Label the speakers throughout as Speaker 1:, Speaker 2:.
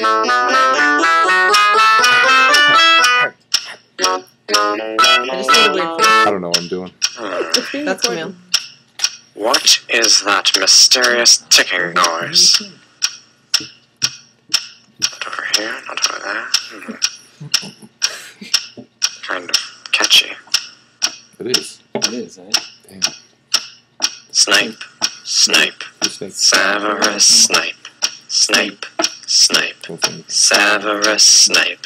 Speaker 1: I just made a weird face.
Speaker 2: I don't know what I'm doing.
Speaker 1: That's Camille.
Speaker 3: What is that mysterious ticking noise? Not over here, not over there. Kind of catchy.
Speaker 2: It is.
Speaker 4: It is, eh?
Speaker 2: Damn.
Speaker 3: Snape, Snape, Severus Snape, Snape, Snape, Severus Snape,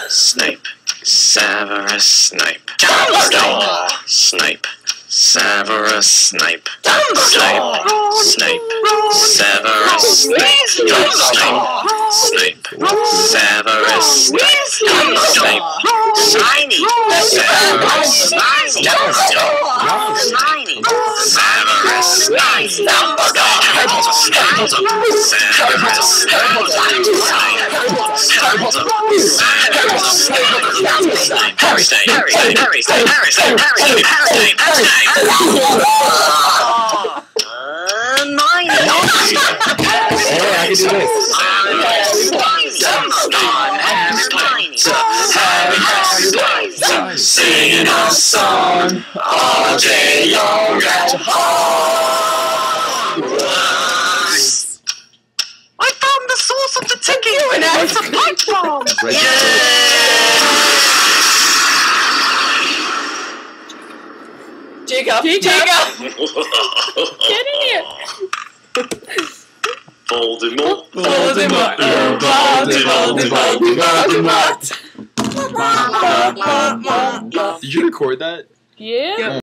Speaker 3: Snape, Severus Snape, Snape, Severus Snape, Snape, Snape, Severus Snape, Snape, Severus Snape, Snape, Shiny, Severus Snape, Shiny, Severus Snape, singing a song all day long at Hogwarts. I found the source of the ticking and it's a pipe bomb.
Speaker 1: Jacob! Get in here!
Speaker 3: Voldemort,
Speaker 1: Voldemort, Voldemort.
Speaker 2: Did you record that?
Speaker 1: Yeah.